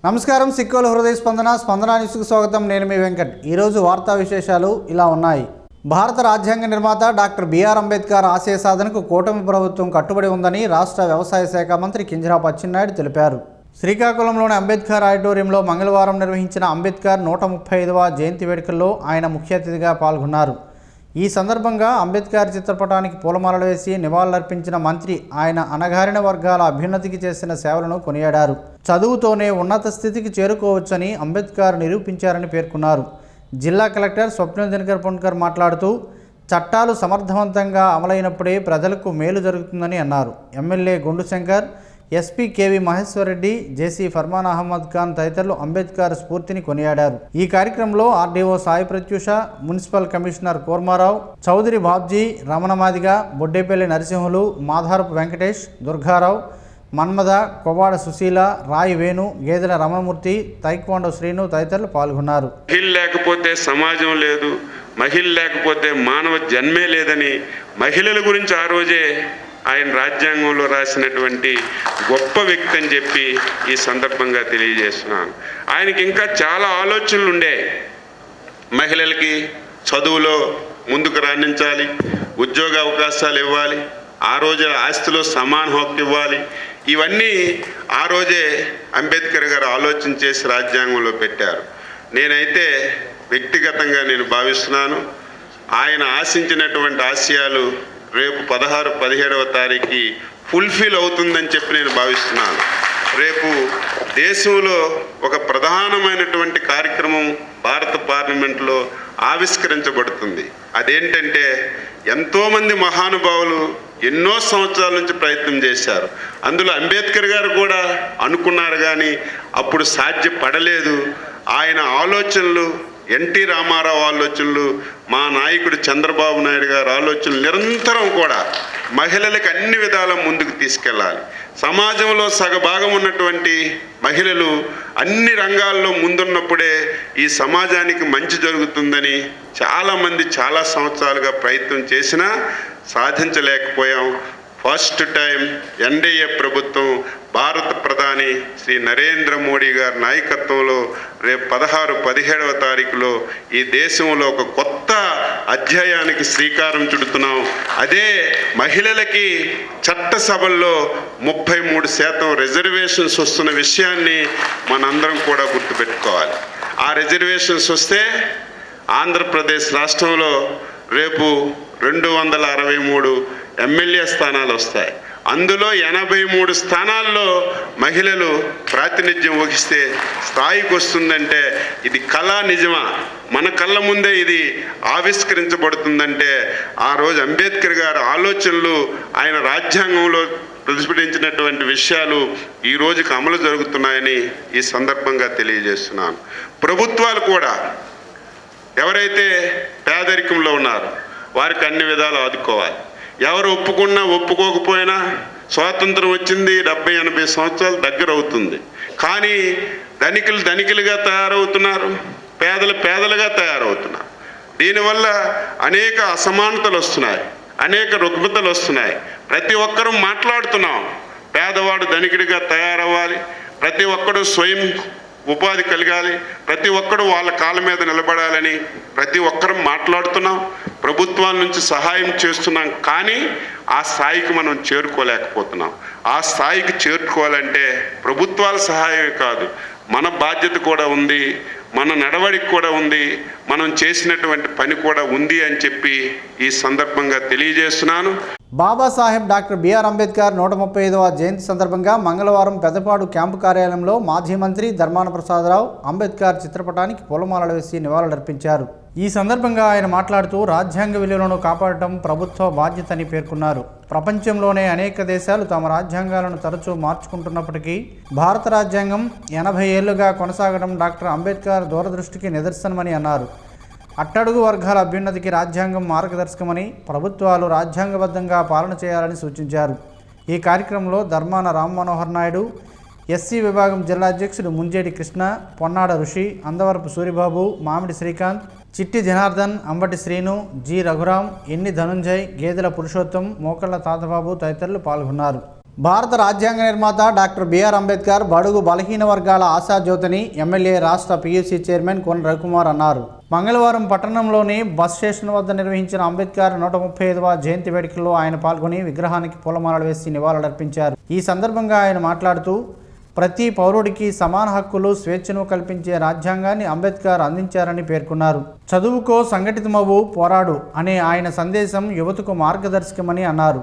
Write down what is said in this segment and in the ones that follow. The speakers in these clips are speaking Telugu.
నమస్కారం. సిక్కోలు హృదయ స్పందన న్యూస్కు స్వాగతం. నేను మీ వెంకట్. ఈరోజు వార్తా విశేషాలు ఇలా ఉన్నాయి. భారత రాజ్యాంగ నిర్మాత డాక్టర్ బిఆర్ అంబేద్కర్ ఆశయ సాధనకు కూటమి ప్రభుత్వం కట్టుబడి ఉందని రాష్ట్ర వ్యవసాయ శాఖ మంత్రి కింజరాపు అచ్చెన్నాయుడు తెలిపారు. శ్రీకాకుళంలోని అంబేద్కర్ ఆడిటోరియంలో మంగళవారం నిర్వహించిన అంబేద్కర్ 135వ జయంతి వేడుకల్లో ఆయన ముఖ్య అతిథిగా పాల్గొన్నారు. ఈ సందర్భంగా అంబేద్కర్ చిత్రపటానికి పూలమాలలు వేసి నివాళులర్పించిన మంత్రి ఆయన అణగారిన వర్గాల అభ్యున్నతికి చేసిన సేవలను కొనియాడారు. చదువుతోనే ఉన్నత స్థితికి చేరుకోవచ్చని అంబేద్కర్ నిరూపించారని పేర్కొన్నారు. జిల్లా కలెక్టర్ స్వప్నిల్ దినకర్ పొన్కర్ మాట్లాడుతూ చట్టాలు సమర్థవంతంగా అమలైనప్పుడే ప్రజలకు మేలు జరుగుతుందని అన్నారు. MLA Gundu Shankar, SP KV Maheshwar Reddy, JC Farman Ahmed Khan తదితరులు అంబేద్కర్ స్ఫూర్తిని కొనియాడారు. ఈ కార్యక్రమంలో RDO Sai Pratyusha, municipal commissioner Kormarao, Chowdary Babji, Ramana Madiga, Boddepalli Narasimhulu, Madharapu Venkatesh, Durgarao, Manmada, Kovvada Susheela, Rayi Venu, గేదెల రమణమూర్తి, తైక్వాండో శ్రీను తదితరులు పాల్గొన్నారు. మహిళ లేకపోతే సమాజం లేదు, మహిళ లేకపోతే మానవ జన్మే లేదని మహిళల గురించి ఆ రోజే ఆయన రాజ్యాంగంలో రాసినటువంటి గొప్ప వ్యక్తి అని చెప్పి ఈ సందర్భంగా తెలియజేస్తున్నాను. ఆయనకి ఇంకా చాలా ఆలోచనలు ఉండే. మహిళలకి చదువులో ముందుకు రాణించాలి, ఉద్యోగ అవకాశాలు ఇవ్వాలి, ఆ రోజు ఆస్తిలో సమాన హక్కు ఇవ్వాలి. ఇవన్నీ ఆ రోజే అంబేద్కర్ గారు ఆలోచన చేసి రాజ్యాంగంలో పెట్టారు. నేనైతే వ్యక్తిగతంగా నేను భావిస్తున్నాను ఆయన ఆశించినటువంటి ఆశయాలు రేపు 16, 17వ తారీఖు ఫుల్ఫిల్ అవుతుందని చెప్పి నేను భావిస్తున్నాను. రేపు దేశంలో ఒక ప్రధానమైనటువంటి కార్యక్రమం భారత పార్లమెంట్లో ఆవిష్కరించబడుతుంది. అదేంటంటే ఎంతోమంది మహానుభావులు ఎన్నో సంవత్సరాల నుంచి ప్రయత్నం చేశారు. అందులో అంబేద్కర్ గారు కూడా అనుకున్నారు, కానీ అప్పుడు సాధ్యపడలేదు. ఆయన ఆలోచనలు, ఎన్టీ రామారావు ఆలోచనలు, మా నాయకుడు చంద్రబాబు నాయుడు గారి ఆలోచనలు నిరంతరం కూడా మహిళలకు అన్ని విధాల ముందుకు తీసుకెళ్ళాలి. సమాజంలో సగభాగం ఉన్నటువంటి మహిళలు అన్ని రంగాల్లో ముందున్నప్పుడే ఈ సమాజానికి మంచి జరుగుతుందని చాలామంది చాలా సంవత్సరాలుగా ప్రయత్నం చేసినా సాధించలేకపోయాం. ఫస్ట్ టైం ఎన్డీఏ ప్రభుత్వం, భారత ప్రధాని శ్రీ నరేంద్ర మోడీ గారి నాయకత్వంలో రేపు 16, 17వ తారీఖులో ఈ దేశంలో ఒక కొత్త అధ్యాయానికి శ్రీకారం చుడుతున్నాం. అదే మహిళలకి చట్టసభల్లో 33% రిజర్వేషన్స్ వస్తున్న విషయాన్ని మనందరం కూడా గుర్తుపెట్టుకోవాలి. ఆ రిజర్వేషన్స్ వస్తే ఆంధ్రప్రదేశ్ రాష్ట్రంలో రేపు 263 ఎమ్మెల్యే స్థానాలు వస్తాయి. అందులో 83 స్థానాల్లో మహిళలు ప్రాతినిధ్యం వహిస్తే స్థాయికి వస్తుందంటే ఇది కళా నిజమా? మన కళ్ళ ముందే ఇది ఆవిష్కరించబడుతుందంటే ఆ రోజు అంబేద్కర్ గారి ఆలోచనలు, ఆయన రాజ్యాంగంలో ప్రతిఫలించినటువంటి విషయాలు ఈ రోజుకి అమలు జరుగుతున్నాయని ఈ సందర్భంగా తెలియజేస్తున్నాను. ప్రభుత్వాలు కూడా ఎవరైతే పేదరికంలో ఉన్నారో వారికి అన్ని విధాలు ఆదుకోవాలి. ఎవరు ఒప్పుకున్నా ఒప్పుకోకపోయినా స్వాతంత్రం వచ్చింది 70-80 సంవత్సరాలు దగ్గర అవుతుంది. కానీ ధనికులు ధనికులుగా తయారవుతున్నారు, పేదలు పేదలుగా తయారవుతున్నారు. దీనివల్ల అనేక అసమానతలు వస్తున్నాయి, అనేక రుగ్మతలు వస్తున్నాయి. ప్రతి ఒక్కరూ మాట్లాడుతున్నాం, పేదవాడు ధనికుడిగా తయారవ్వాలి, ప్రతి ఒక్కరూ స్వయం ఉపాధి కలగాలి, ప్రతి ఒక్కరూ వాళ్ళ కాళ్ళ మీద నిలబడాలని ప్రతి ఒక్కరం మాట్లాడుతున్నాం. ప్రభుత్వాల నుంచి సహాయం చేస్తున్నాం, కానీ ఆ స్థాయికి మనం చేరుకోలేకపోతున్నాం. ఆ స్థాయికి చేరుకోవాలంటే ప్రభుత్వాల సహాయమే కాదు, మన బాధ్యత కూడా ఉంది, మన నడవడికి కూడా ఉంది, మనం చేసినటువంటి పని కూడా ఉంది అని చెప్పి ఈ సందర్భంగా తెలియజేస్తున్నాను. బాబాసాహెబ్ డాక్టర్ బిఆర్ అంబేద్కర్ 135వ జయంతి సందర్భంగా మంగళవారం పెద్దపాడు క్యాంపు కార్యాలయంలో మాజీ మంత్రి ధర్మాన ప్రసాదరావు అంబేద్కర్ చిత్రపటానికి పూలమాలలు వేసి నివాళులర్పించారు. ఈ సందర్భంగా ఆయన మాట్లాడుతూ రాజ్యాంగ విలువలను కాపాడటం ప్రభుత్వ బాధ్యతని పేర్కొన్నారు. ప్రపంచంలోనే అనేక దేశాలు తమ రాజ్యాంగాలను తరచూ మార్చుకుంటున్నప్పటికీ భారత రాజ్యాంగం 80 ఏళ్లుగా కొనసాగడం డాక్టర్ అంబేద్కర్ దూరదృష్టికి నిదర్శనమని అన్నారు. అట్టడుగు వర్గాల అభ్యున్నతికి రాజ్యాంగం మార్గదర్శకమని, ప్రభుత్వాలు రాజ్యాంగబద్ధంగా పాలన చేయాలని సూచించారు. ఈ కార్యక్రమంలో ధర్మాన రామ్ మనోహర్ నాయుడు, ఎస్సీ విభాగం జిల్లా అధ్యక్షుడు ముంజేటి కృష్ణ, పొన్నాడ ఋషి, అందవరపు సూరిబాబు, మామిడి శ్రీకాంత్, చిట్టి జనార్దన్, అంబటి శ్రీను, జి రఘురాం, ఎన్ని ధనుంజయ్, గేదెల పురుషోత్తం, మోకళ్ళ తాతబాబు తదితరులు పాల్గొన్నారు. భారత రాజ్యాంగ నిర్మాత డాక్టర్ బిఆర్ అంబేద్కర్ బడుగు బలహీన వర్గాల ఆశాజ్యోతిని ఎమ్మెల్యే రాష్ట్ర పీయూసీ చైర్మన్ కొన రవికుమార్ అన్నారు. మంగళవారం పట్టణంలోని బస్ స్టేషన్ వద్ద నిర్వహించిన అంబేద్కర్ 135వ జయంతి వేడుకల్లో ఆయన పాల్గొని విగ్రహానికి పూలమాలలు వేసి నివాళులర్పించారు. ఈ సందర్భంగా ఆయన మాట్లాడుతూ ప్రతి పౌరుడికి సమాన హక్కులు, స్వేచ్ఛను కల్పించే రాజ్యాంగాన్ని అంబేద్కర్ అందించారని పేర్కొన్నారు. చదువుకో, సంఘటితమవు, పోరాడు అనే ఆయన సందేశం యువతకు మార్గదర్శకమని అన్నారు.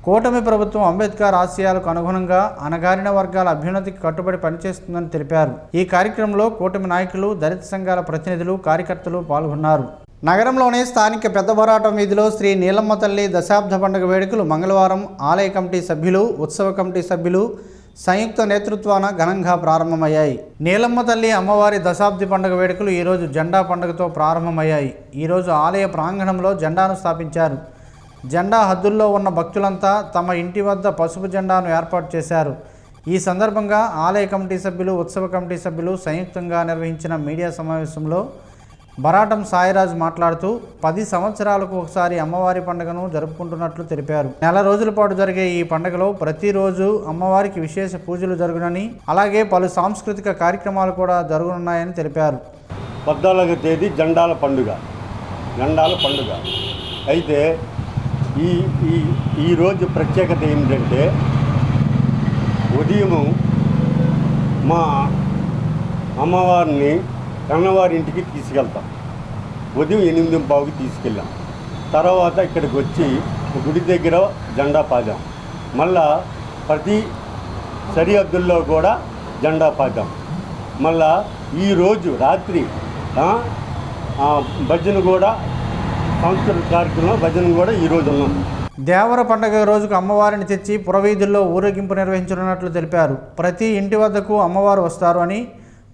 కూటమి ప్రభుత్వం అంబేద్కర్ ఆశయాలకు అనుగుణంగా అణగారిన వర్గాల అభ్యున్నతికి కట్టుబడి పనిచేస్తుందని తెలిపారు. ఈ కార్యక్రమంలో కూటమి నాయకులు, దళిత సంఘాల ప్రతినిధులు, కార్యకర్తలు పాల్గొన్నారు. నగరంలోని స్థానిక పెద్ద బొరాటం వీధిలో శ్రీ నీలమ్మ తల్లి దశాబ్ద పండుగ వేడుకలు మంగళవారం ఆలయ కమిటీ సభ్యులు, ఉత్సవ కమిటీ సభ్యులు సంయుక్త నేతృత్వాన ఘనంగా ప్రారంభమయ్యాయి. నీలమ్మ తల్లి అమ్మవారి దశాబ్ది పండుగ వేడుకలు ఈరోజు జెండా పండుగతో ప్రారంభమయ్యాయి. ఈరోజు ఆలయ ప్రాంగణంలో జెండాను స్థాపించారు. జెండా హద్దుల్లో ఉన్న భక్తులంతా తమ ఇంటి వద్ద పసుపు జెండాను ఏర్పాటు చేశారు. ఈ సందర్భంగా ఆలయ కమిటీ సభ్యులు, ఉత్సవ కమిటీ సభ్యులు సంయుక్తంగా నిర్వహించిన మీడియా సమావేశంలో బరాటం సాయిరాజ్ మాట్లాడుతూ 10 సంవత్సరాలకు ఒకసారి అమ్మవారి పండుగను జరుపుకుంటున్నట్లు తెలిపారు. నెల రోజుల పాటు జరిగే ఈ పండుగలో ప్రతిరోజు అమ్మవారికి విశేష పూజలు జరుగునని, అలాగే పలు సాంస్కృతిక కార్యక్రమాలు కూడా జరగనున్నాయని తెలిపారు. 14వ తేదీ జెండాల పండుగ అయితే ఈరోజు ప్రత్యేకత ఏమిటంటే ఉదయం మా అమ్మవారిని కన్నవారి ఇంటికి తీసుకెళ్తాం. ఉదయం 8:15కి తీసుకెళ్ళాం. తర్వాత ఇక్కడికి వచ్చి గుడి దగ్గర జెండా పాదాం. మళ్ళా ప్రతి సరిహద్దుల్లో కూడా జెండా పాదాం. మళ్ళా ఈరోజు రాత్రి భజన కూడా, సాంస్కృతిక కార్యక్రమం భజన కూడా ఈరోజు ఉన్నాం. దేవర పండుగ రోజుకు అమ్మవారిని తెచ్చి పురవీధుల్లో ఊరేగింపు నిర్వహించనున్నట్లు తెలిపారు. ప్రతి ఇంటి వద్దకు అమ్మవారు వస్తారు అని,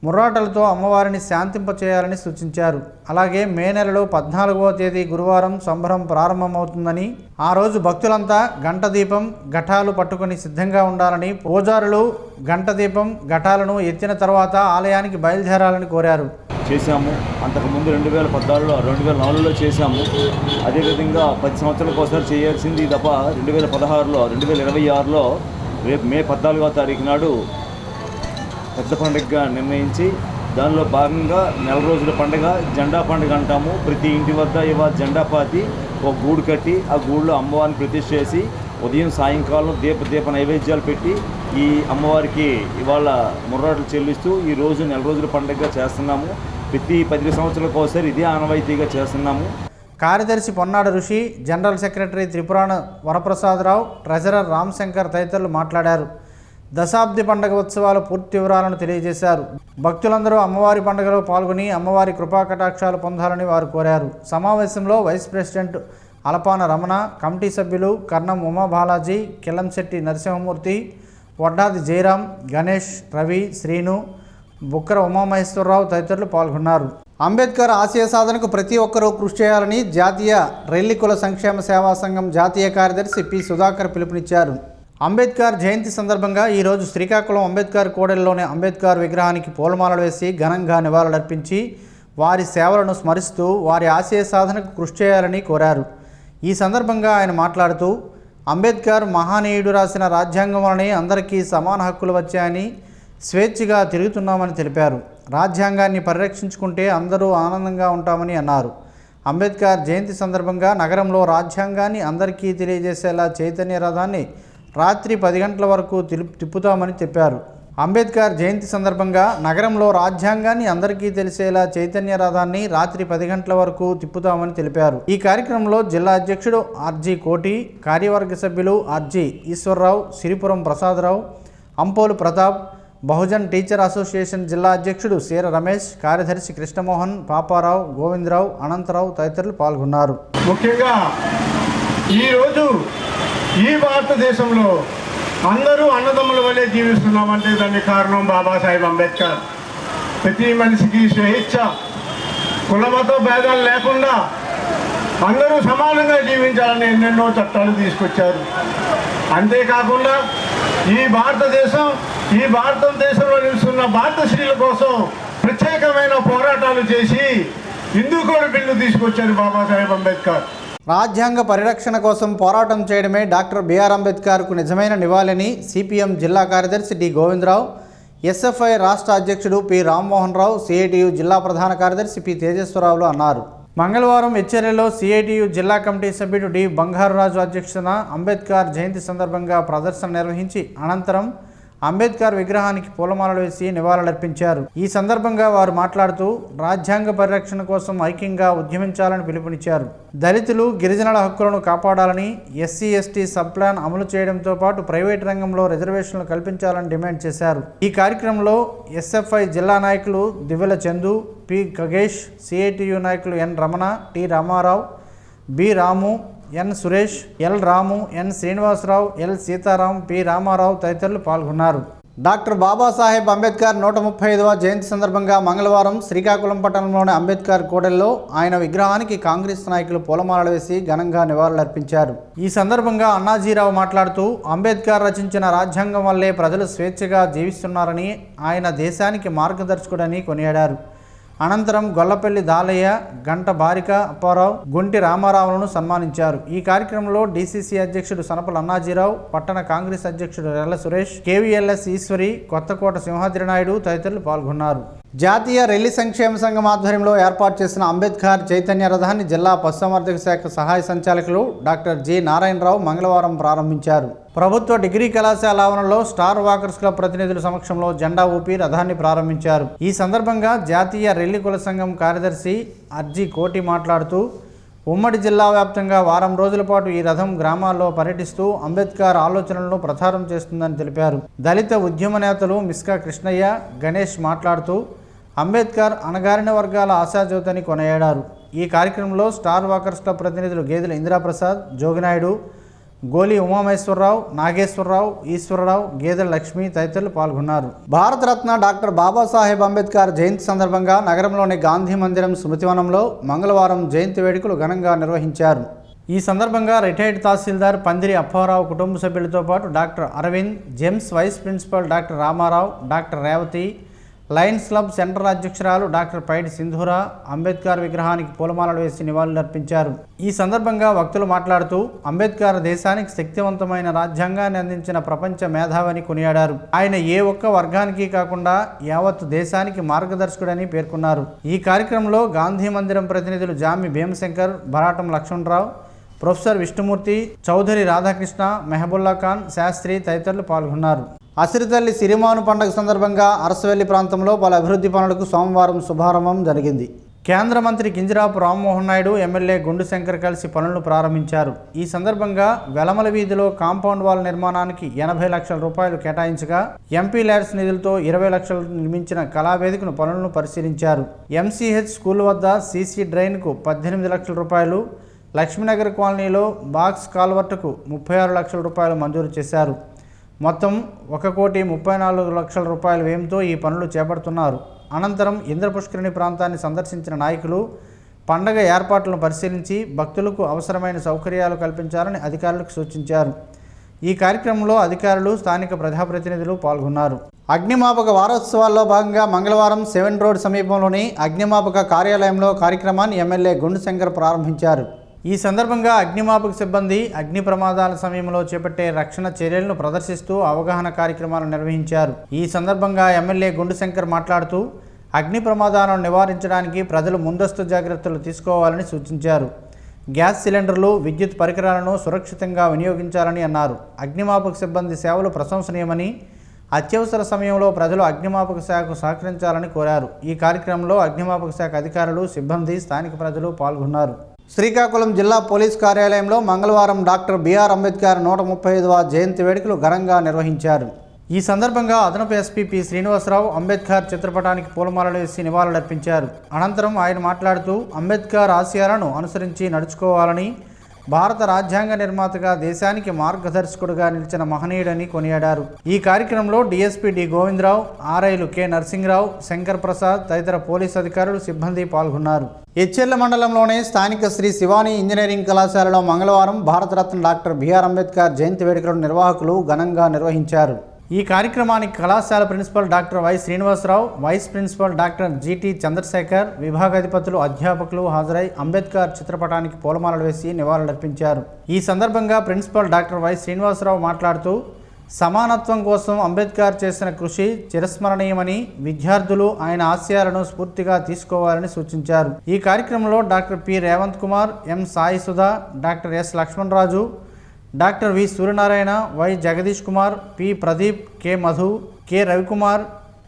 ముర్రాటలతో అమ్మవారిని శాంతింపచేయాలని సూచించారు. అలాగే మే నెలలో 14వ తేదీ గురువారం సంబరం ప్రారంభమవుతుందని, ఆ రోజు భక్తులంతా గంట దీపం, ఘటాలు పట్టుకుని సిద్ధంగా ఉండాలని, పూజారులు గంట దీపం, ఘటాలను ఎత్తిన తర్వాత ఆలయానికి బయలుదేరాలని కోరారు. చేశాము. అంతకుముందు 2014లో 2004లో చేశాము. అదేవిధంగా 10 సంవత్సరాలకు ఒకసారి చేయాల్సింది తప్ప 2016లో 2026లో రేపు మే 14వ తారీఖు నాడు పెద్ద పండుగగా నిర్ణయించి దానిలో భాగంగా నెల రోజుల పండుగ జెండా పండుగ అంటాము. ప్రతి ఇంటి వద్ద ఇవాళ జెండా పాతి ఒక గూడు కట్టి ఆ గూడులో అమ్మవారిని ప్రతిష్ఠ చేసి ఉదయం సాయంకాలం దీప నైవేద్యాలు పెట్టి ఈ అమ్మవారికి ఇవాళ ముర్రాటలు చెల్లిస్తూ ఈరోజు నెల రోజుల పండుగగా చేస్తున్నాము. ప్రతి 10 సంవత్సరాలకు ఒకసారి ఇదే ఆనవాయితీగా చేస్తున్నాము. కార్యదర్శి Ponnada Rishi, general secretary Tripurana Varaprasadarao, treasurer Ramashankar తదితరులు మాట్లాడారు. దశాబ్ది పండుగ ఉత్సవాల పూర్తి వివరాలను తెలియజేశారు. భక్తులందరూ అమ్మవారి పండుగలో పాల్గొని అమ్మవారి కృపా కటాక్షాలు పొందాలని వారు కోరారు. సమావేశంలో వైస్ ప్రెసిడెంట్ అలపాన రమణ, కమిటీ సభ్యులు కర్ణం ఉమాబాలాజీ, కిల్లంశెట్టి నరసింహమూర్తి, వడ్డాది జయరాం, గణేష్, రవి, శ్రీను, బుక్కర ఉమామహేశ్వరరావు తదితరులు పాల్గొన్నారు. అంబేద్కర్ ఆశయ సాధనకు ప్రతి ఒక్కరూ కృషి చేయాలని జాతీయ రెల్లి కుల సంక్షేమ సేవా సంఘం జాతీయ కార్యదర్శి పి సుధాకర్ పిలుపునిచ్చారు. అంబేద్కర్ జయంతి సందర్భంగా ఈరోజు శ్రీకాకుళం అంబేద్కర్ కూడలిలోని అంబేద్కర్ విగ్రహానికి పూలమాలలు వేసి ఘనంగా నివాళులర్పించి వారి సేవలను స్మరిస్తూ వారి ఆశయ సాధనకు కృషి చేయాలని కోరారు. ఈ సందర్భంగా ఆయన మాట్లాడుతూ అంబేద్కర్ మహానీయుడు రాసిన రాజ్యాంగం వలనే అందరికీ సమాన హక్కులు వచ్చాయని, స్వేచ్ఛగా తిరుగుతున్నామని తెలిపారు. రాజ్యాంగాన్ని పరిరక్షించుకుంటే అందరూ ఆనందంగా ఉంటామని అన్నారు. అంబేద్కర్ జయంతి సందర్భంగా నగరంలో రాజ్యాంగాన్ని అందరికీ తెలియజేసేలా చైతన్య రథాన్ని రాత్రి 10 గంటల వరకు తిప్పుతామని చెప్పారు. అంబేద్కర్ జయంతి సందర్భంగా నగరంలో రాజ్యాంగాన్ని అందరికీ తెలిసేలా చైతన్య రథాన్ని రాత్రి 10 గంటల వరకు తిప్పుతామని తెలిపారు. ఈ కార్యక్రమంలో జిల్లా అధ్యక్షుడు ఆర్జీ కోటి, కార్యవర్గ సభ్యులు RG Eswararao, Siripuram Prasadarao, Ampolu Pratap, Bahujan teacher association జిల్లా అధ్యక్షుడు సీర రమేష్, కార్యదర్శి కృష్ణమోహన్, పాపారావు, గోవిందరావు, అనంతరావు తదితరులు పాల్గొన్నారు. ముఖ్యంగా ఈరోజు ఈ భారతదేశంలో అందరూ అన్నదమ్ముల వల్లే జీవిస్తున్నామంటే దానికి కారణం బాబాసాహెబ్ అంబేద్కర్. ప్రతి మనిషికి స్వేచ్ఛ, కులమత భేదాలు లేకుండా అందరూ సమానంగా జీవించాలని ఎన్నెన్నో చట్టాలు తీసుకొచ్చారు. అంతేకాకుండా ఈ భారతదేశంలో నిలుస్తున్న భారత స్త్రీల కోసం ప్రత్యేకమైన పోరాటాలు చేసి హిందూ కోడ్ బిల్లు తీసుకొచ్చారు బాబాసాహెబ్ అంబేద్కర్. రాజ్యాంగ పరిరక్షణ కోసం పోరాటం చేయడమే డాక్టర్ బిఆర్ అంబేద్కర్కు నిజమైన నివాళిని సిపిఎం జిల్లా కార్యదర్శి డి గోవిందరావు, ఎస్ఎఫ్ఐ రాష్ట్ర అధ్యక్షుడు పి రామ్మోహన్ రావు, సిఐటియు జిల్లా ప్రధాన కార్యదర్శి పి తేజేశ్వరరావులు అన్నారు. మంగళవారం హెచ్చర్లలో సిఐటియు జిల్లా కమిటీ సభ్యుడు డి బంగారురాజు అధ్యక్షతన అంబేద్కర్ జయంతి సందర్భంగా ప్రదర్శన నిర్వహించి అనంతరం అంబేద్కర్ విగ్రహానికి పూలమాలలు వేసి నివాళులర్పించారు. ఈ సందర్భంగా వారు మాట్లాడుతూ రాజ్యాంగ పరిరక్షణ కోసం ఐక్యంగా ఉద్యమించాలని పిలుపునిచ్చారు. దళితులు, గిరిజనుల హక్కులను కాపాడాలని, ఎస్సీ ఎస్టీ సబ్ ప్లాన్ అమలు చేయడంతో పాటు ప్రైవేటు రంగంలో రిజర్వేషన్లు కల్పించాలని డిమాండ్ చేశారు. ఈ కార్యక్రమంలో ఎస్ఎఫ్ఐ జిల్లా నాయకులు దివ్వెల చందు, పి గగేష్, సిఐటియు నాయకులు ఎన్ రమణ, టి రామారావు, బి రాము, ఎన్ సురేష్, ఎల్ రాము, ఎన్ శ్రీనివాసరావు, ఎల్ సీతారాం, పి రామారావు తదితరులు పాల్గొన్నారు. డాక్టర్ బాబాసాహెబ్ అంబేద్కర్ 135వ జయంతి సందర్భంగా మంగళవారం శ్రీకాకుళం పట్టణంలోని అంబేద్కర్ కూడలిలో ఆయన విగ్రహానికి కాంగ్రెస్ నాయకులు పూలమాలలు వేసి ఘనంగా నివాళులర్పించారు. ఈ సందర్భంగా అన్నాజీరావు మాట్లాడుతూ అంబేద్కర్ రచించిన రాజ్యాంగం వల్లే ప్రజలు స్వేచ్ఛగా జీవిస్తున్నారని, ఆయన దేశానికి మార్గదర్శకుడని కొనియాడారు. అనంతరం గొల్లపల్లి దాలయ్య, గంట బారిక అప్పారావు, గుంటి రామారావులను సన్మానించారు. ఈ కార్యక్రమంలో డీసీసీ అధ్యక్షుడు సనపల అన్నాజీరావు, పట్టణ కాంగ్రెస్ అధ్యక్షుడు రెల్ల సురేష్, కేవీఎల్ఎస్ ఈశ్వరి, కొత్తకోట సింహాద్రి నాయుడు తదితరులు పాల్గొన్నారు. జాతీయ రెల్లి సంక్షేమ సంఘం ఆధ్వర్యంలో ఏర్పాటు చేసిన అంబేద్కర్ చైతన్య రథాన్ని జిల్లా పశుసంవర్ధక శాఖ సహాయ సంచాలకులు డాక్టర్ జి నారాయణరావు మంగళవారం ప్రారంభించారు. ప్రభుత్వ డిగ్రీ కళాశాల ఆవరణలో స్టార్ వాకర్స్ క్లబ్ ప్రతినిధుల సమక్షంలో జెండా ఊపి రథాన్ని ప్రారంభించారు. ఈ సందర్భంగా జాతీయ రెల్లి కుల సంఘం కార్యదర్శి అర్జీ కోటి మాట్లాడుతూ ఉమ్మడి జిల్లా వ్యాప్తంగా వారం రోజుల పాటు ఈ రథం గ్రామాల్లో పర్యటిస్తూ అంబేద్కర్ ఆలోచనలను ప్రచారం చేస్తుందని తెలిపారు. దళిత ఉద్యమ నేతలు మిస్కా కృష్ణయ్య, గణేష్ మాట్లాడుతూ అంబేద్కర్ అణగారిన వర్గాల ఆశాజ్యోతిని కొనియాడారు. ఈ కార్యక్రమంలో స్టార్ వాకర్స్ క్లబ్ ప్రతినిధులు గేదెల ఇందిరాప్రసాద్, జోగినాయుడు, గోలి ఉమామేశ్వరరావు, నాగేశ్వరరావు, ఈశ్వరరావు, గేదెల లక్ష్మి తదితరులు పాల్గొన్నారు. భారతరత్న డాక్టర్ బాబాసాహెబ్ అంబేద్కర్ జయంతి సందర్భంగా నగరంలోని గాంధీ మందిరం స్మృతివనంలో మంగళవారం జయంతి వేడుకలు ఘనంగా నిర్వహించారు. ఈ సందర్భంగా రిటైర్డ్ తహసీల్దార్ పందిరి అప్పారావు కుటుంబ సభ్యులతో పాటు doctor Aravind, Gems vice principal doctor Ramarao, doctor Revathi, Lions Club Central అధ్యక్షురాలు డాక్టర్ పైడి సింధూర అంబేద్కర్ విగ్రహానికి పూలమాలలు వేసి నివాళులర్పించారు. ఈ సందర్భంగా వక్తలు మాట్లాడుతూ అంబేద్కర్ దేశానికి శక్తివంతమైన రాజ్యాంగాన్ని అందించిన ప్రపంచ మేధావని కొనియాడారు. ఆయన ఏ ఒక్క వర్గానికి కాకుండా యావత్ దేశానికి మార్గదర్శకుడని పేర్కొన్నారు. ఈ కార్యక్రమంలో గాంధీ మందిరం ప్రతినిధులు జామి భీమశంకర్, బరాటం లక్ష్మణరావు, ప్రొఫెసర్ విష్ణుమూర్తి, చౌదరి రాధాకృష్ణ, మెహబుల్లా ఖాన్ శాస్త్రి తదితరులు పాల్గొన్నారు. అసిరితల్లి సిరిమాను పండుగ సందర్భంగా అరసవెల్లి ప్రాంతంలో పలు అభివృద్ధి పనులకు సోమవారం శుభారంభం జరిగింది. కేంద్ర మంత్రి కింజరాపు రామ్మోహన్ నాయుడు, ఎమ్మెల్యే గుండు శంకర్ కలిసి పనులను ప్రారంభించారు. ఈ సందర్భంగా వెలమల వీధిలో కాంపౌండ్ వాల్ నిర్మాణానికి 80 లక్షల రూపాయలు కేటాయించగా ఎంపీ ల్యాడ్స్ నిధులతో 20 లక్షలు నిర్మించిన కళావేదికను పనులను పరిశీలించారు. ఎంసీహెచ్ స్కూల్ వద్ద సీసీ డ్రైన్కు 18 లక్షల రూపాయలు, లక్ష్మీనగర్ కాలనీలో బాక్స్ కాల్వర్టుకు 36 లక్షల రూపాయలు మంజూరు చేశారు. మొత్తం 1,34 లక్షల రూపాయల వ్యయంతో ఈ పనులు చేపడుతున్నారు. అనంతరం ఇంద్రపుష్కరిణి ప్రాంతాన్ని సందర్శించిన నాయకులు పండగ ఏర్పాట్లను పరిశీలించి భక్తులకు అవసరమైన సౌకర్యాలు కల్పించాలని అధికారులకు సూచించారు. ఈ కార్యక్రమంలో అధికారులు, స్థానిక ప్రజాప్రతినిధులు పాల్గొన్నారు. అగ్నిమాపక వారోత్సవాల్లో భాగంగా మంగళవారం 7 రోడ్ సమీపంలోని అగ్నిమాపక కార్యాలయంలో కార్యక్రమాన్ని ఎమ్మెల్యే గుండు శంకర్ ప్రారంభించారు. ఈ సందర్భంగా అగ్నిమాపక సిబ్బంది అగ్ని ప్రమాదాల సమయంలో చేపట్టే రక్షణ చర్యలను ప్రదర్శిస్తూ అవగాహన కార్యక్రమాలు నిర్వహించారు. ఈ సందర్భంగా ఎమ్మెల్యే గుండు శంకర్ మాట్లాడుతూ అగ్ని ప్రమాదాలను నివారించడానికి ప్రజలు ముందస్తు జాగ్రత్తలు తీసుకోవాలని సూచించారు. గ్యాస్ సిలిండర్లు, విద్యుత్ పరికరాలను సురక్షితంగా వినియోగించాలని అన్నారు. అగ్నిమాపక సిబ్బంది సేవలు ప్రశంసనీయమని, అత్యవసర సమయంలో ప్రజలు అగ్నిమాపక శాఖకు సహకరించాలని కోరారు. ఈ కార్యక్రమంలో అగ్నిమాపక శాఖ అధికారులు, సిబ్బంది, స్థానిక ప్రజలు పాల్గొన్నారు. శ్రీకాకుళం జిల్లా పోలీస్ కార్యాలయంలో మంగళవారం డాక్టర్ బిఆర్ అంబేద్కర్ 135వ జయంతి వేడుకలు ఘనంగా నిర్వహించారు. ఈ సందర్భంగా అదనపు ఎస్పీ పి శ్రీనివాసరావు అంబేద్కర్ చిత్రపటానికి పూలమాలలు వేసి నివాళులర్పించారు. అనంతరం ఆయన మాట్లాడుతూ అంబేద్కర్ ఆశయాలను అనుసరించి నడుచుకోవాలని, భారత రాజ్యాంగ నిర్మాతగా దేశానికి మార్గదర్శకుడుగా నిలిచిన మహనీయుడని కొనియాడారు. ఈ కార్యక్రమంలో డీఎస్పీ డి గోవిందరావు, ఆర్ఐలు కె నరసింహరావు, శంకర్ ప్రసాద్ తదితర పోలీసు అధికారులు, సిబ్బంది పాల్గొన్నారు. హెచ్చెర్ల మండలంలోని స్థానిక శ్రీ శివాని ఇంజనీరింగ్ కళాశాలలో మంగళవారం భారతరత్న డాక్టర్ బిఆర్ అంబేద్కర్ జయంతి వేడుకలను నిర్వాహకులు ఘనంగా నిర్వహించారు. ఈ కార్యక్రమానికి కళాశాల principal doctor Y Srinivasarao, vice principal doctor GT Chandrashekar, విభాగాధిపతులు, అధ్యాపకులు హాజరై అంబేద్కర్ చిత్రపటానికి పూలమాలలు వేసి నివాళులర్పించారు. ఈ సందర్భంగా ప్రిన్సిపల్ డాక్టర్ వై శ్రీనివాసరావు మాట్లాడుతూ సమానత్వం కోసం అంబేద్కర్ చేసిన కృషి చిరస్మరణీయమని, విద్యార్థులు ఆయన ఆశయాలను స్ఫూర్తిగా తీసుకోవాలని సూచించారు. ఈ కార్యక్రమంలో doctor P Revanth Kumar, M Sai Sudha, doctor S Lakshmanaraju, doctor V Suryanarayana, Y Jagadish Kumar, P Pradeep, K Madhu, K Ravikumar,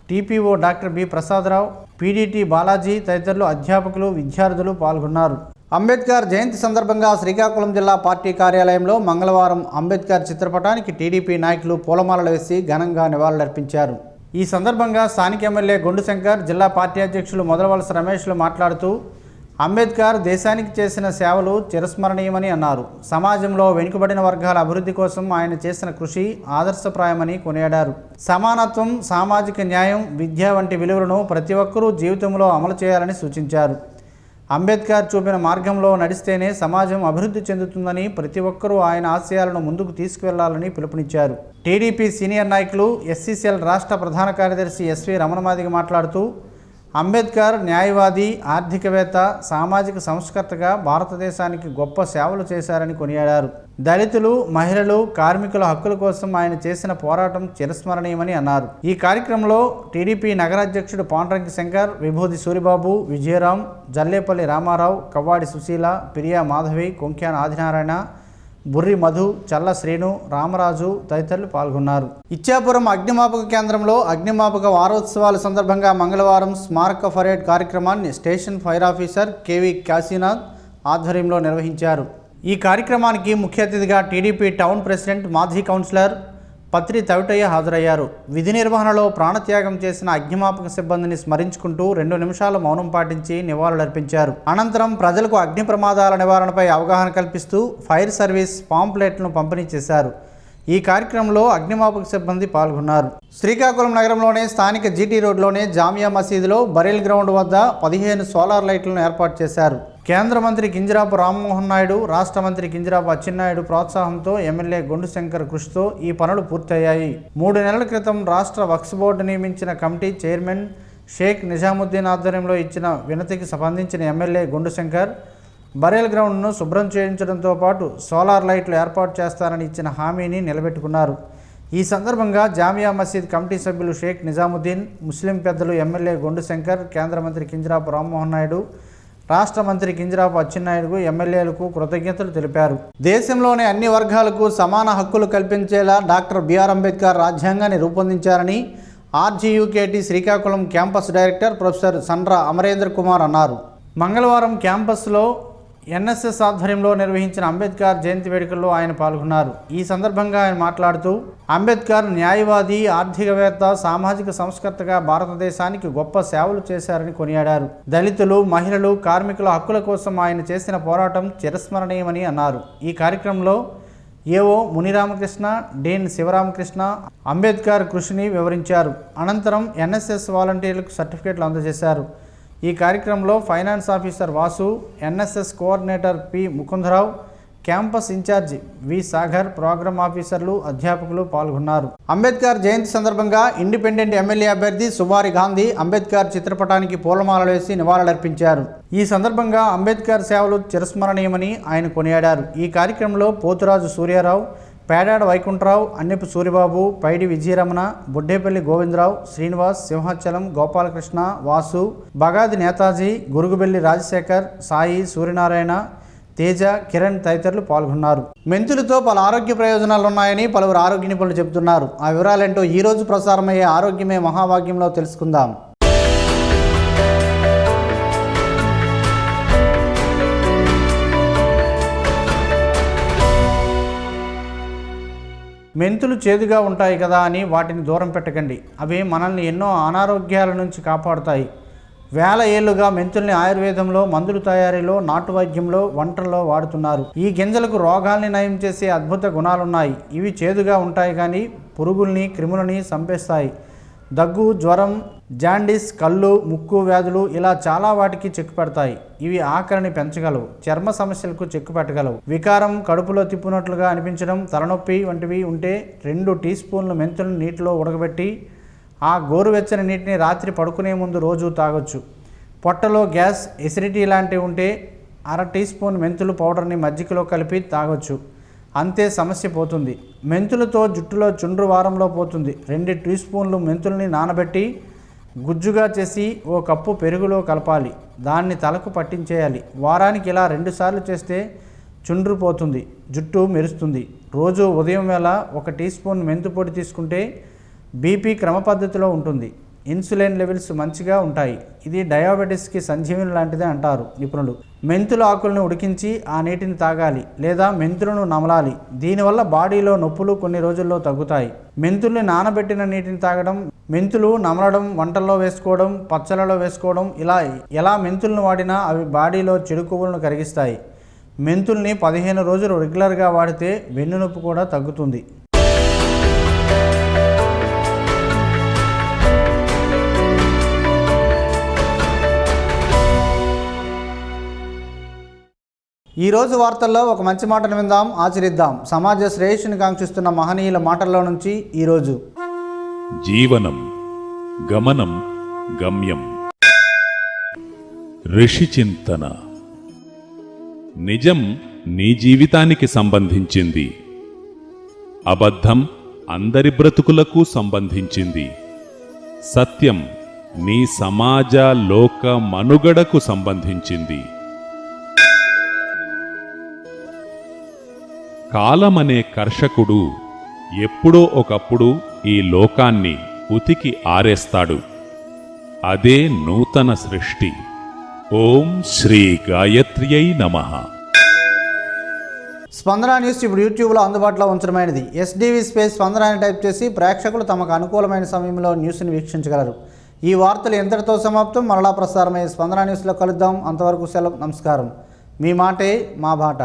TPO doctor B Prasadarao, PDT Balaji తదితరులు అధ్యాపకులు, విద్యార్థులు పాల్గొన్నారు. అంబేద్కర్ జయంతి సందర్భంగా శ్రీకాకుళం జిల్లా పార్టీ కార్యాలయంలో మంగళవారం అంబేద్కర్ చిత్రపటానికి టీడీపీ నాయకులు పూలమాలలు వేసి ఘనంగా నివాళులర్పించారు. ఈ సందర్భంగా స్థానిక ఎమ్మెల్యే గొండు శంకర్, జిల్లా పార్టీ అధ్యక్షులు మొదలవలస రమేష్లు మాట్లాడుతూ అంబేద్కర్ దేశానికి చేసిన సేవలు చిరస్మరణీయమని అన్నారు. సమాజంలో వెనుకబడిన వర్గాల అభివృద్ధి కోసం ఆయన చేసిన కృషి ఆదర్శప్రాయమని కొనియాడారు. సమానత్వం, సామాజిక న్యాయం, విద్య వంటి విలువలను ప్రతి ఒక్కరూ జీవితంలో అమలు చేయాలని సూచించారు. అంబేద్కర్ చూపిన మార్గంలో నడిస్తేనే సమాజం అభివృద్ధి చెందుతుందని, ప్రతి ఒక్కరూ ఆయన ఆశయాలను ముందుకు తీసుకువెళ్లాలని పిలుపునిచ్చారు. టీడీపీ సీనియర్ నాయకులు, ఎస్సీసీఎల్ రాష్ట్ర ప్రధాన కార్యదర్శి ఎస్వి రమణమాదిగ మాట్లాడుతూ అంబేద్కర్ న్యాయవాది, ఆర్థికవేత్త, సామాజిక సంస్కర్తగా భారతదేశానికి గొప్ప సేవలు చేశారని కొనియాడారు. దళితులు, మహిళలు, కార్మికుల హక్కుల కోసం ఆయన చేసిన పోరాటం చిరస్మరణీయమని అన్నారు. ఈ కార్యక్రమంలో టీడీపీ నగరాధ్యక్షుడు పాండ్రంగి శంకర్, విభూది సూరిబాబు, విజయరాం, జల్లేపల్లి రామారావు, కవ్వాడి సుశీల, పిరియా మాధవి, కొంక్యాన ఆదినారాయణ, బుర్రి మధు, చల్ల శ్రీను, రామరాజు తదితరులు పాల్గొన్నారు. ఇచ్చాపురం అగ్నిమాపక కేంద్రంలో అగ్నిమాపక వారోత్సవాల సందర్భంగా మంగళవారం స్మారక పరేడ్ కార్యక్రమాన్ని station fire officer KV Kasinath ఆధ్వర్యంలో నిర్వహించారు. ఈ కార్యక్రమానికి ముఖ్య అతిథిగా టీడీపీ టౌన్ ప్రెసిడెంట్, మాజీ కౌన్సిలర్ పత్రి తవిటయ్య హాజరయ్యారు. విధి నిర్వహణలో ప్రాణత్యాగం చేసిన అగ్నిమాపక సిబ్బందిని స్మరించుకుంటూ 2 నిమిషాలు మౌనం పాటించి నివాళులర్పించారు. అనంతరం ప్రజలకు అగ్ని ప్రమాదాల నివారణపై అవగాహన కల్పిస్తూ ఫైర్ సర్వీస్ పాంప్లెట్లను పంపిణీ చేశారు. ఈ కార్యక్రమంలో అగ్నిమాపక సిబ్బంది పాల్గొన్నారు. శ్రీకాకుళం నగరంలోనే స్థానిక జీటీ రోడ్లోనే జామియా మసీదులో బరేల్ గ్రౌండ్ వద్ద 15 సోలార్ లైట్లను ఏర్పాటు చేశారు. కేంద్ర మంత్రి కింజరాపు రామ్మోహన్ నాయుడు, రాష్ట్ర మంత్రి కింజరాపు అచ్చెన్నాయుడు ప్రోత్సాహంతో, ఎమ్మెల్యే గొండు శంకర్ కృషితో ఈ పనులు పూర్తయ్యాయి. 3 నెలల క్రితం రాష్ట్ర వక్ఫ్ బోర్డు నియమించిన కమిటీ చైర్మన్ షేక్ నిజాముద్దీన్ ఆధ్వర్యంలో ఇచ్చిన వినతికి స్పందించిన ఎమ్మెల్యే గొండు శంకర్ బరేల్ గ్రౌండ్ను శుభ్రం చేయించడంతో పాటు సోలార్ లైట్లు ఏర్పాటు చేస్తారని ఇచ్చిన హామీని నిలబెట్టుకున్నారు. ఈ సందర్భంగా జామియా మసీద్ కమిటీ సభ్యులు షేక్ నిజాముద్దీన్, ముస్లిం పెద్దలు ఎమ్మెల్యే గొండు శంకర్, కేంద్ర మంత్రి కింజరాపు రామ్మోహన్ నాయుడు, రాష్ట్ర మంత్రి కింజరాపు అచ్చెన్నాయుడుకు, ఎమ్మెల్యేలకు కృతజ్ఞతలు తెలిపారు. దేశంలోని అన్ని వర్గాలకు సమాన హక్కులు కల్పించేలా డాక్టర్ బిఆర్ అంబేద్కర్ రాజ్యాంగాన్ని రూపొందించారని RGUKT Srikakulam campus director professor Sandra Amarendra Kumar అన్నారు. మంగళవారం క్యాంపస్లో ఎన్ఎస్ఎస్ ఆధ్వర్యంలో నిర్వహించిన అంబేద్కర్ జయంతి వేడుకల్లో ఆయన పాల్గొన్నారు. ఈ సందర్భంగా ఆయన మాట్లాడుతూ అంబేద్కర్ న్యాయవాది, ఆర్థికవేత్త, సామాజిక సంస్కర్తగా భారతదేశానికి గొప్ప సేవలు చేశారని కొనియాడారు. దళితులు, మహిళలు, కార్మికుల హక్కుల కోసం ఆయన చేసిన పోరాటం చిరస్మరణీయమని అన్నారు. ఈ కార్యక్రమంలో ఏఓ మునిరామకృష్ణ, డీన్ శివరామకృష్ణ అంబేద్కర్ కృషిని వివరించారు. అనంతరం ఎన్ఎస్ఎస్ వాలంటీర్లకు సర్టిఫికేట్లు అందజేశారు. ఈ కార్యక్రమంలో finance officer Vasu, NSS coordinator P Mukundarao, campus incharge V Sagar, programme ఆఫీసర్లు, అధ్యాపకులు పాల్గొన్నారు. అంబేద్కర్ జయంతి సందర్భంగా ఇండిపెండెంట్ ఎమ్మెల్యే అభ్యర్థి సుబారి గాంధీ అంబేద్కర్ చిత్రపటానికి పూలమాలలు వేసి నివాళులర్పించారు. ఈ సందర్భంగా అంబేద్కర్ సేవలు చిరస్మరణీయమని ఆయన కొనియాడారు. ఈ కార్యక్రమంలో పోతురాజు సూర్యారావు, పేడాడ వైకుంఠరావు, అన్నెపు సూరిబాబు, పైడి విజయరమణ, బుడ్డేపల్లి గోవిందరావు, శ్రీనివాస్, సింహాచలం, గోపాలకృష్ణ, వాసు, బగాది నేతాజీ, గురుగుబెల్లి రాజశేఖర్, సాయి, సూర్యనారాయణ, తేజ, కిరణ్ తదితరులు పాల్గొన్నారు. మెంతులతో పలు ఆరోగ్య ప్రయోజనాలు ఉన్నాయని పలువురు ఆరోగ్య నిపుణులు చెబుతున్నారు. ఆ వివరాలేంటో ఈరోజు ప్రసారమయ్యే ఆరోగ్యమే మహాభాగ్యంలో తెలుసుకుందాం. మెంతులు చేదుగా ఉంటాయి కదా అని వాటిని దూరం పెట్టకండి. అవి మనల్ని ఎన్నో అనారోగ్యాల నుంచి కాపాడుతాయి. వేల ఏళ్లుగా మెంతుల్ని ఆయుర్వేదంలో, మందుల తయారీలో, నాటు వైద్యంలో, వంటల్లో వాడుతున్నారు. ఈ గింజలకు రోగాల్ని నయం చేసే అద్భుత గుణాలున్నాయి. ఇవి చేదుగా ఉంటాయి కానీ పురుగుల్ని, క్రిములని చంపేస్తాయి. దగ్గు, జ్వరం, జాండీస్, కళ్ళు, ముక్కు వ్యాధులు ఇలా చాలా వాటికి చెక్ పెడతాయి. ఇవి ఆకలిని పెంచగలవు, చర్మ సమస్యలకు చెక్ పెట్టగలవు. వికారం, కడుపులో తిప్పునట్లుగా అనిపించడం, తలనొప్పి వంటివి ఉంటే 2 టీ స్పూన్లు మెంతులను నీటిలో ఉడకబెట్టి ఆ గోరువెచ్చని నీటిని రాత్రి పడుకునే ముందు రోజు తాగొచ్చు. పొట్టలో గ్యాస్, ఎసిడిటీ లాంటివి ఉంటే 1/2 టీ స్పూన్ మెంతులు పౌడర్ని మజ్జిగలో కలిపి తాగొచ్చు. అంతే, సమస్య పోతుంది. మెంతులతో జుట్టులో చుండ్రు వారంలో పోతుంది. 2 టీ స్పూన్లు మెంతుల్ని నానబెట్టి గుజ్జుగా చేసి 1 కప్పు పెరుగులో కలపాలి. దాన్ని తలకు పట్టించేయాలి. వారానికి ఇలా 2 సార్లు చేస్తే చుండ్రు పోతుంది, జుట్టు మెరుస్తుంది. రోజు ఉదయం వేళ 1 టీ స్పూన్ మెంతు పొడి తీసుకుంటే బీపీ క్రమ పద్ధతిలో ఉంటుంది. ఇన్సులిన్ లెవెల్స్ మంచిగా ఉంటాయి. ఇది డయాబెటీస్కి సంజీవని లాంటిదే అంటారు నిపుణులు. మెంతుల ఆకులను ఉడికించి ఆ నీటిని తాగాలి లేదా మెంతులను నమలాలి. దీనివల్ల బాడీలో నొప్పులు కొన్ని రోజుల్లో తగ్గుతాయి. మెంతుల్ని నానబెట్టిన నీటిని తాగడం, మెంతులు నమలడం, వంటల్లో వేసుకోవడం, పచ్చళ్ళలో వేసుకోవడం, ఇలా ఎలా మెంతులను వాడినా అవి బాడీలో చెడు కొవ్వులను కరిగిస్తాయి. మెంతుల్ని 15 రోజులు రెగ్యులర్గా వాడితే వెన్నునొప్పి కూడా తగ్గుతుంది. ఈరోజు వార్తల్లో ఒక మంచి మాటను విందాం, ఆచరిద్దాం. సమాజ శ్రేయస్సుని కాంక్షిస్తున్న మహనీయుల మాటల్లో నుంచి ఈరోజు. జీవనం గమనం గమ్యం. ఋషి చింతన. నిజం నీ జీవితానికి సంబంధించింది, అబద్ధం అందరి బ్రతుకులకు సంబంధించింది, సత్యం నీ సమాజ లోక మనుగడకు సంబంధించింది. కాలమనే కర్షకుడు ఎప్పుడో ఒకప్పుడు ఈ లోకాన్ని ఉతికి ఆరేస్తాడు. అదే నూతన సృష్టి. ఓం శ్రీ గాయత్ర్యై నమః. స్పందన న్యూస్ ఇప్పుడు యూట్యూబ్లో అందుబాటులో ఉంచడమైనది. ఎస్డివి స్పేస్ స్పందన అని టైప్ చేసి ప్రేక్షకులు తమకు అనుకూలమైన సమయంలో న్యూస్ని వీక్షించగలరు. ఈ వార్తలు ఎంతటితో సమాప్తం. మరలా ప్రసారమయ్యే స్పందన న్యూస్లో కలుద్దాం. అంతవరకు సెలవు. నమస్కారం. మీ మాటే మా బాట.